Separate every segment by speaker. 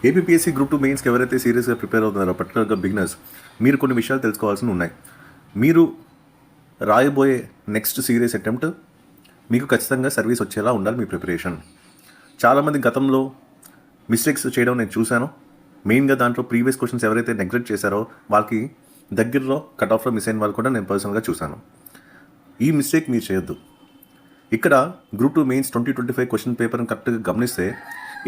Speaker 1: APPSC group 2 మెయిన్స్కి ఎవరైతే సీరియస్గా ప్రిపేర్ అవుతున్నారో పర్టికులర్గా బిగినర్స్ మీరు కొన్ని విషయాలు తెలుసుకోవాల్సి ఉన్నాయి. మీరు రాయబోయే నెక్స్ట్ సీరియస్ అటెంప్ట్ మీకు ఖచ్చితంగా సర్వీస్ వచ్చేలా ఉండాలి మీ ప్రిపరేషన్. చాలామంది గతంలో మిస్టేక్స్ చేయడం నేను చూశాను. మెయిన్గా దాంట్లో ప్రీవియస్ క్వశ్చన్స్ ఎవరైతే నెగ్లెక్ట్ చేశారో వాళ్ళకి దగ్గరలో కట్ ఆఫ్లో మిస్ అయిన వాళ్ళు కూడా నేను పర్సనల్గా చూశాను. ఈ మిస్టేక్ మీరు చేయొద్దు. ఇక్కడ గ్రూప్ 2 మెయిన్స్ 2025 క్వశ్చన్ పేపర్ని కరెక్ట్గా గమనిస్తే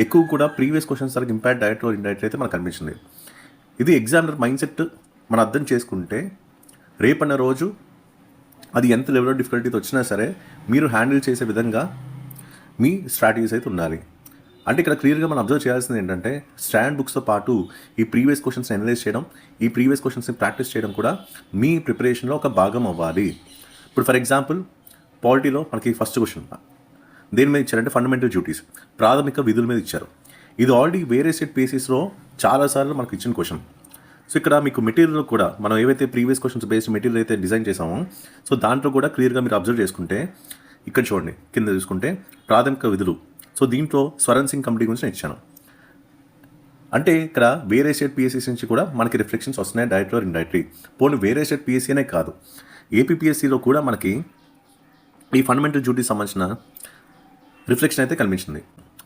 Speaker 1: ఎక్కువ కూడా ప్రీవియస్ క్వశ్చన్స్ వాళ్ళకి ఇంపాక్ట్ డైరెక్ట్ ఆర్ ఇండైరెక్ట్ అయితే మనకు కనిపించింది. ఇది ఎగ్జామినర్ మైండ్ సెట్ మనం అర్థం చేసుకుంటే రేపన్న రోజు అది ఎంత లెవెల్ ఆఫ్ డిఫికల్టీతో వచ్చినా సరే మీరు హ్యాండిల్ చేసే విధంగా మీ స్ట్రాటజీస్ అయితే ఉండాలి. అంటే ఇక్కడ క్లియర్గా మనం అబ్జర్వ్ చేయాల్సింది ఏంటంటే స్టాండ్ బుక్స్తో పాటు ఈ ప్రీవియస్ క్వశ్చన్స్ని అనలైజ్ చేయడం, ఈ ప్రీవియస్ క్వశ్చన్స్ని ప్రాక్టీస్ చేయడం కూడా మీ ప్రిపరేషన్లో ఒక భాగం అవ్వాలి. ఇప్పుడు ఫర్ ఎగ్జాంపుల్ పాలిటీలో మనకి ఫస్ట్ క్వశ్చన్ దేని మీద ఇచ్చారంటే ఫండమెంటల్ డ్యూటీస్, ప్రాథమిక విధుల మీద ఇచ్చారు. ఇది ఆల్రెడీ వేరే స్టేట్ బేసిస్లో చాలాసార్లు మనకు ఇచ్చిన క్వశ్చన్. సో ఇక్కడ మీకు మెటీరియల్ కూడా మనం ఏవైతే ప్రీవియస్ క్వశ్చన్స్ బేస్డ్ మెటీరియల్ అయితే డిజైన్ చేసామో సో దాంట్లో కూడా క్లియర్గా మీరు అబ్జర్వ్ చేసుకుంటే ఇక్కడ చూడండి కింద చూసుకుంటే ప్రాథమిక విధులు. సో దీంట్లో స్వరణ్ సింగ్ కమిటీ గురించి నేను ఇచ్చాను. అంటే ఇక్కడ వేరే స్టేట్ పిఎస్సీస్ నుంచి కూడా మనకి రిఫ్లెక్షన్స్ వస్తున్నాయి డైరెక్ట్ ఆర్ ఇండైరెక్ట్లీ. పోనీ వేరే స్టేట్ పిఎస్సీ కాదు, ఏపీపీఎస్సీలో కూడా మనకి ఈ ఫండమెంటల్ డ్యూటీస్ సంబంధించిన రిఫ్లెక్షన్ అయితే కనిపించింది.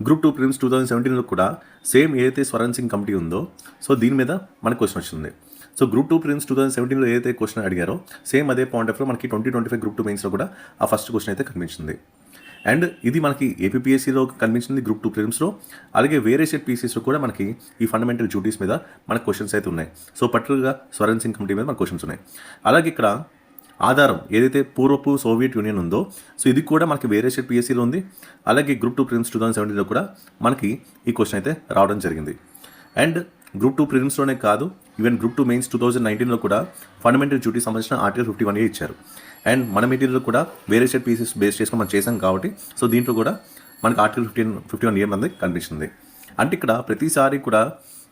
Speaker 1: గ్రూప్ 2 ప్రిలిమ్స్ 2017లో కూడా సేమ్ ఏదైతే స్వరణ్ సింగ్ కమిటీ ఉందో సో దీని మీద మనకు క్వశ్చన్ వచ్చింది. సో గ్రూప్ 2 ప్రిలిమ్స్ 2017లో ఏదైతే క్వశ్చన్ అడిగారో సేమ్ అదే పాయింట్ ఆఫ్లో మనకి 2025 గ్రూప్ 2 మెయిన్స్లో కూడా ఆ ఫస్ట్ క్వశ్చన్ అయితే కనిపించింది. అండ్ ఇది మనకి ఏపీపీఎస్సీలో కనిపించింది గ్రూప్ 2 ప్రిలిమ్స్లో. అలాగే వేరే స్టేట్ పీసీస్లో కూడా మనకి ఈ ఫండమెంటల్ డ్యూటీస్ మీద మనకు క్వశ్చన్స్ అయితే ఉన్నాయి. సో పర్టికులర్గా స్వరణ్ సింగ్ కమిటీ మీద మనకు క్వశ్చన్స్ ఉన్నాయి. అలాగే ఇక్కడ ఆధారం ఏదైతే పూర్వపు సోవియట్ యూనియన్ ఉందో సో ఇది కూడా మనకి వేరే స్టేట్ పిఎస్సీలో ఉంది. అలాగే గ్రూప్ 2 ప్రిలిమ్స్ 2017లో కూడా మనకి ఈ క్వశ్చన్ అయితే రావడం జరిగింది. అండ్ గ్రూప్ 2 ప్రిలిమ్స్లోనే కాదు, ఈవెన్ గ్రూప్ 2 మెయిన్స్ 2019లో కూడా ఫండమెంటల్ డ్యూటీ సంబంధించిన ఆర్టికల్ 51A ఇచ్చారు. అండ్ మన మెటీరియల్ కూడా వేరే స్టేట్ పీసెస్ బేస్ చేసుకుని మనం చేసాం కాబట్టి సో దీంట్లో కూడా మనకి ఆర్టికల్ 51A మంది కనిపించింది. అంటే ఇక్కడ ప్రతిసారి కూడా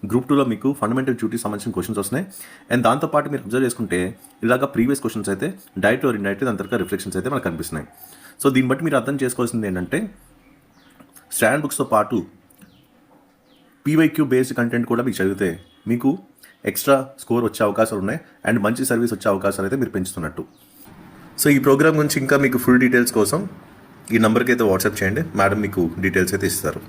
Speaker 1: గ్రూప్ 2లో మీకు ఫండమెంటల్ డ్యూటీ సంబంధించిన క్వశ్చన్స్ వస్తున్నాయి. అండ్ దాంతోపాటు మీరు అబ్జర్వ్ చేసుకుంటే ఇలాగ ప్రీవియస్ క్వశ్చన్స్ అయితే డైరెక్ట్ ఆర్ ఇండైరెక్ట్ దాని తర్వాత రిఫ్లెక్షన్స్ అయితే మనకు కనిపిస్తున్నాయి. సో దీన్ని బట్టి మీరు అర్థం చేసుకోవాల్సింది ఏంటంటే స్టాండ్ బుక్స్తో పాటు పీవైక్యూ బేస్డ్ కంటెంట్ కూడా మీకు చదివితే మీకు ఎక్స్ట్రా స్కోర్ వచ్చే అవకాశాలు ఉన్నాయి అండ్ మంచి సర్వీస్ వచ్చే అవకాశాలు అయితే మీరు పెంచుతున్నట్టు. సో ఈ ప్రోగ్రామ్ గురించి ఇంకా మీకు ఫుల్ డీటెయిల్స్ కోసం ఈ నెంబర్కి అయితే వాట్సాప్ చేయండి, మేడం మీకు డీటెయిల్స్ అయితే ఇస్తారు.